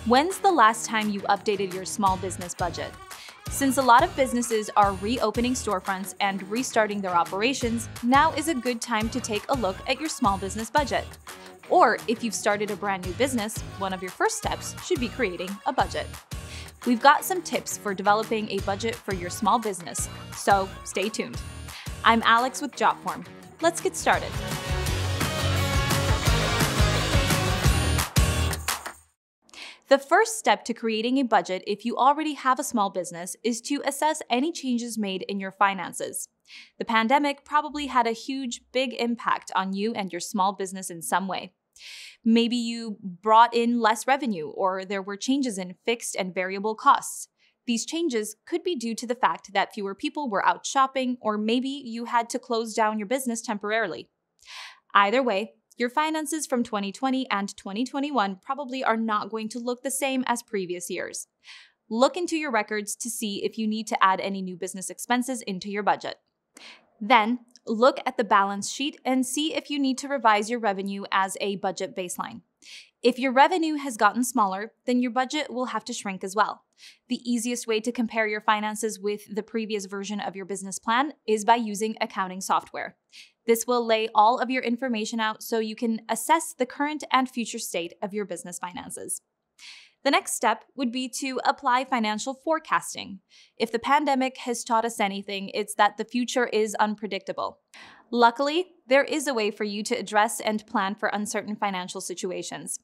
When's the last time you updated your small business budget? Since a lot of businesses are reopening storefronts and restarting their operations, now is a good time to take a look at your small business budget. Or if you've started a brand new business, one of your first steps should be creating a budget. We've got some tips for developing a budget for your small business, so stay tuned. I'm Alex with Jotform. Let's get started. The first step to creating a budget if you already have a small business is to assess any changes made in your finances. The pandemic probably had a big impact on you and your small business in some way. Maybe you brought in less revenue, or there were changes in fixed and variable costs. These changes could be due to the fact that fewer people were out shopping, or maybe you had to close down your business temporarily. Either way, your finances from 2020 and 2021 probably are not going to look the same as previous years. Look into your records to see if you need to add any new business expenses into your budget. Then, look at the balance sheet and see if you need to revise your revenue as a budget baseline. If your revenue has gotten smaller, then your budget will have to shrink as well. The easiest way to compare your finances with the previous version of your business plan is by using accounting software. This will lay all of your information out so you can assess the current and future state of your business finances. The next step would be to apply financial forecasting. If the pandemic has taught us anything, it's that the future is unpredictable. Luckily, there is a way for you to address and plan for uncertain financial situations.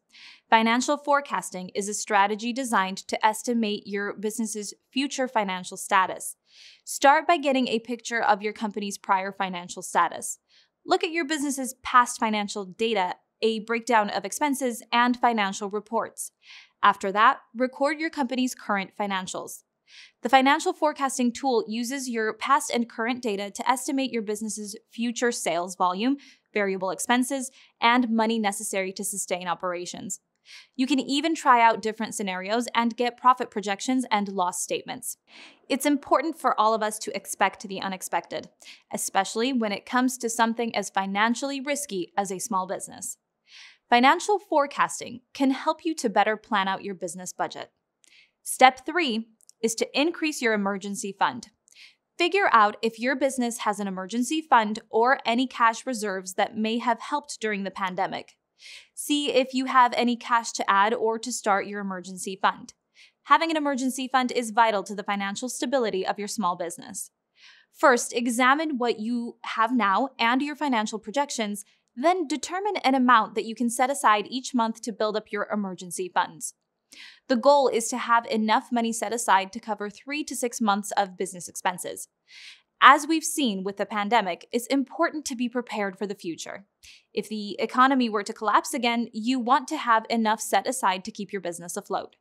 Financial forecasting is a strategy designed to estimate your business's future financial status. Start by getting a picture of your company's prior financial status. Look at your business's past financial data, a breakdown of expenses, and financial reports. After that, record your company's current financials. The financial forecasting tool uses your past and current data to estimate your business's future sales volume, variable expenses, and money necessary to sustain operations. You can even try out different scenarios and get profit projections and loss statements. It's important for all of us to expect the unexpected, especially when it comes to something as financially risky as a small business. Financial forecasting can help you to better plan out your business budget. Step 3 is to increase your emergency fund. Figure out if your business has an emergency fund or any cash reserves that may have helped during the pandemic. See if you have any cash to add or to start your emergency fund. Having an emergency fund is vital to the financial stability of your small business. First, examine what you have now and your financial projections, then determine an amount that you can set aside each month to build up your emergency funds. The goal is to have enough money set aside to cover 3 to 6 months of business expenses. As we've seen with the pandemic, it's important to be prepared for the future. If the economy were to collapse again, you want to have enough set aside to keep your business afloat.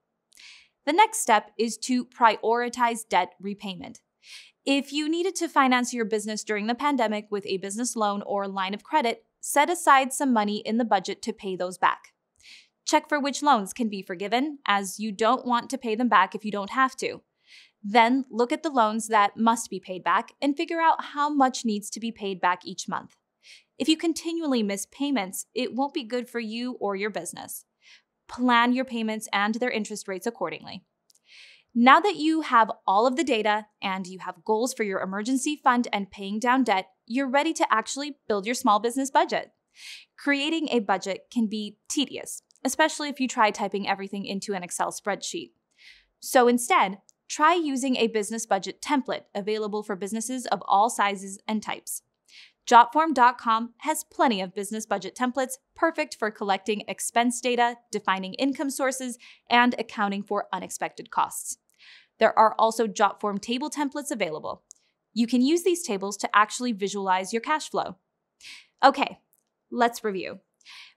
The next step is to prioritize debt repayment. If you needed to finance your business during the pandemic with a business loan or line of credit, set aside some money in the budget to pay those back. Check for which loans can be forgiven, as you don't want to pay them back if you don't have to. Then look at the loans that must be paid back and figure out how much needs to be paid back each month. If you continually miss payments, it won't be good for you or your business. Plan your payments and their interest rates accordingly. Now that you have all of the data and you have goals for your emergency fund and paying down debt, you're ready to actually build your small business budget. Creating a budget can be tedious, especially if you try typing everything into an Excel spreadsheet. So instead, try using a business budget template available for businesses of all sizes and types. Jotform.com has plenty of business budget templates perfect for collecting expense data, defining income sources, and accounting for unexpected costs. There are also Jotform table templates available. You can use these tables to actually visualize your cash flow. Okay, let's review.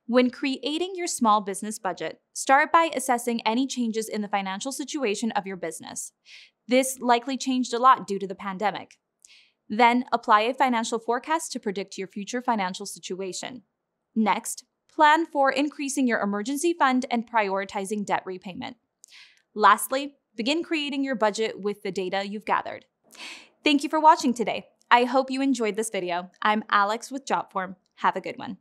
When creating your small business budget, start by assessing any changes in the financial situation of your business. This likely changed a lot due to the pandemic. Then, apply a financial forecast to predict your future financial situation. Next, plan for increasing your emergency fund and prioritizing debt repayment. Lastly, begin creating your budget with the data you've gathered. Thank you for watching today. I hope you enjoyed this video. I'm Alex with Jotform. Have a good one.